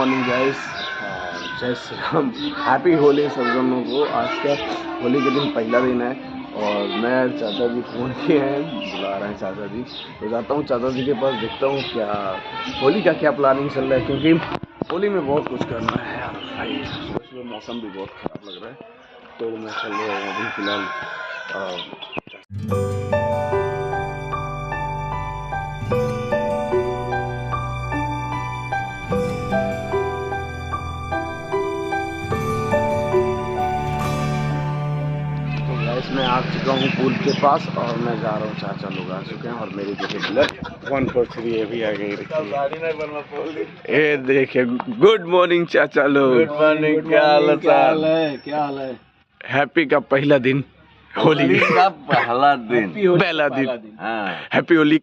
Morning guys, जय Shri Ram. Happy Holi सब जनों को। आज का होली के दिन पहला दिन है और मैं चाचा जी फ़ोन किए हैं, बुला रहे हैं चाचा जी। तो जाता हूँ चाचा जी के पास, देखता हूँ क्या होली का क्या प्लानिंग चल रहा है, क्योंकि होली में बहुत कुछ करना है यार भाई। सुबह मौसम भी बहुत ख़राब लग रहा है, तो मैं चल रहा हूँ अभी फ़िलहाल। मैं आ चुका हूँ पुल के पास और मैं जा रहा हूँ, चाचा लोग आ चुके हैं और मेरी देखिए बुलेट 143 ये भी आ गई। ये देखिए, गुड मॉर्निंग चाचा लोग। Good morning. क्या हाल है? क्या हाल है? हैप्पी का पहला दिन, होली का पहला दिन, पहला दिन। हैप्पी होली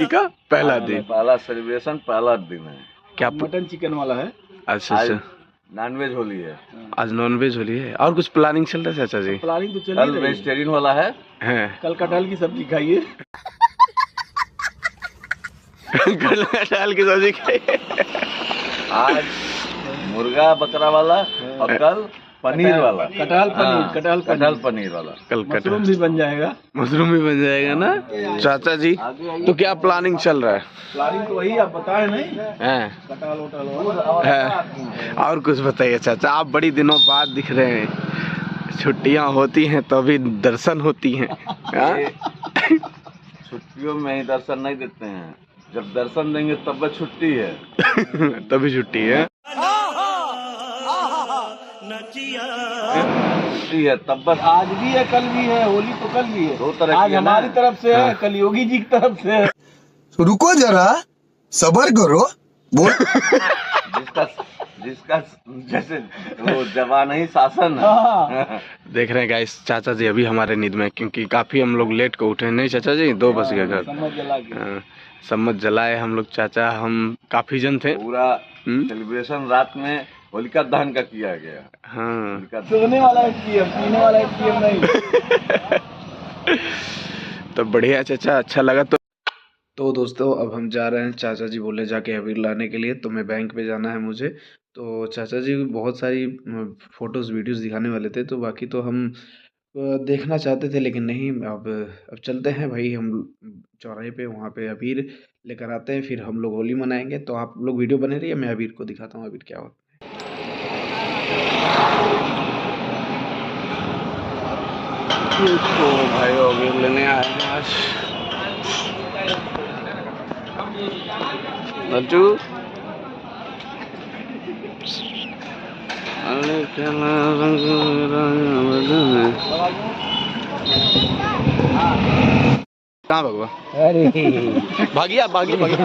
का पहला दिन, पहला सेलिब्रेशन, पहला दिन है। क्या मटन चिकन वाला है? अच्छा, नॉनवेज होली है आज नॉनवेज होली है। और कुछ प्लानिंग चल रहा है चाचा जी? प्लानिंग तो चल कल रही है। वेजिटेरियन वाला है। कल कटहल की सब्जी खाइए। कल कटहल की सब्जी खाइए। आज मुर्गा बकरा वाला और कल पनीर वाला, कटहल पनीर वाला। कल मशरूम भी बन जाएगा। मशरूम भी बन जाएगा ना चाचा जी। तो क्या प्लानिंग चल रहा है? प्लानिंग तो वही आप बताए नहीं, कटहल है। और कुछ बताइए चाचा, आप बड़ी दिनों बाद दिख रहे हैं। छुट्टियां होती हैं तभी दर्शन होती हैं। छुट्टियों में ही दर्शन नहीं देते हैं, जब दर्शन देंगे तब छुट्टी है। तभी छुट्टी है। छुट्टी है तब बस। आज भी है, कल भी है, होली तो कल भी है। दो तरह आज की है हमारी ना? तरफ से है, कल योगी जी की तरफ से है। रुको जरा, सबर करो, बोल। जिसका जैसे वो जवान ही शासन है। देख रहे हैं गाइस, चाचा जी अभी हमारे नींद में, क्योंकि काफी हम लोग लेट को उठे। नहीं चाचा जी, 2 बज गए घर। सम्मत जलाए हम लोग चाचा, हम काफी जन थे। पूरा सेलिब्रेशन रात में होलिका दहन का किया गया। हाँ, सोने वाला एटीएम, पीने वाला एटीएम नहीं। तो बढ़िया चाचा, अच्छा लगा। तो दोस्तों अब हम जा रहे हैं, चाचा जी बोले जाके अबीर लाने के लिए, तो मैं बैंक पे जाना है मुझे। तो चाचा जी बहुत सारी फ़ोटोज़ वीडियोज़ दिखाने वाले थे, तो बाकी तो हम देखना चाहते थे लेकिन नहीं। अब चलते हैं भाई, हम चौराहे पे वहाँ पे अबीर लेकर आते हैं, फिर हम लोग होली मनाएंगे। तो आप लोग वीडियो बने रहिए, मैं अबीर को दिखाता हूँ अबीर क्या होता है। तो भाई अबीर लेने आए हैं आज। लड्डू कहाँ भगवा? अरे भागिया बोलिए।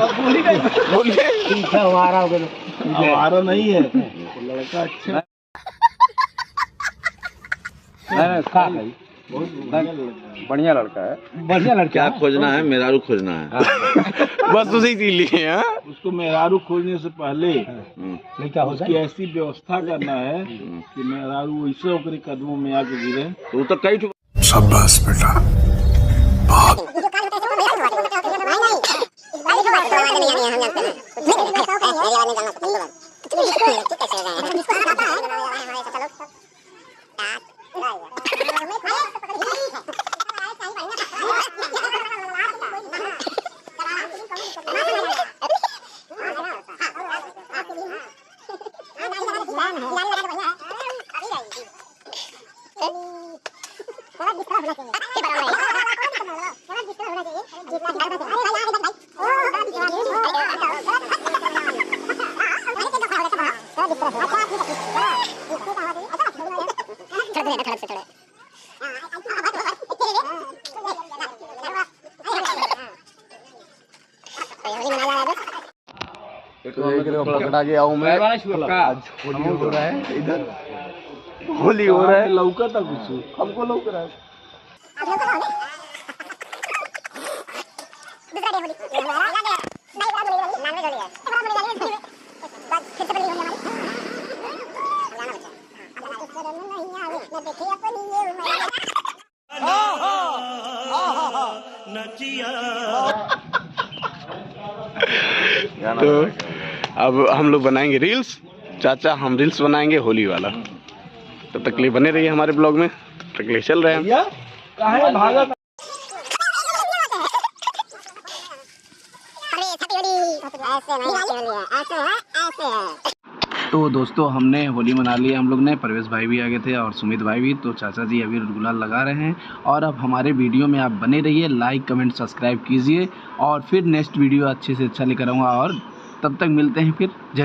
हमारा नहीं है लड़का। अच्छा बढ़िया लड़का है। बढ़िया लड़का। क्या खोजना है? मेहरारू खोजना है। बस उसी के लिए। उसको मेहरारू खोजने से पहले उसकी ऐसी व्यवस्था करना है कि मेहरारू वैसे ओकरे कदमों में आके गिरे। तू तो कई शाबाश बेटा। पकड़ा गया हूँ मैं। आज होली हो रहा है, इधर होली हो रहा है। लौका था कुछ हमको लौक रहा है। गाना तो बजा के। अब हम लोग बनाएंगे रील्स। चाचा हम रील्स बनाएंगे होली वाला। तो तकलीफ बने रही है हमारे ब्लॉग में। तकलीफ चल रहे हैं। भैया काहे भागा तो दोस्तों हमने होली मना ली हम लोग ने। परवेश भाई भी आ गए थे और सुमित भाई भी। तो चाचा जी अभी गुलाल लगा रहे हैं। और अब हमारे वीडियो में आप बने रहिए, लाइक कमेंट सब्सक्राइब कीजिए और फिर नेक्स्ट वीडियो अच्छे से अच्छा लेकर आऊँगा। और तब तक मिलते हैं फिर।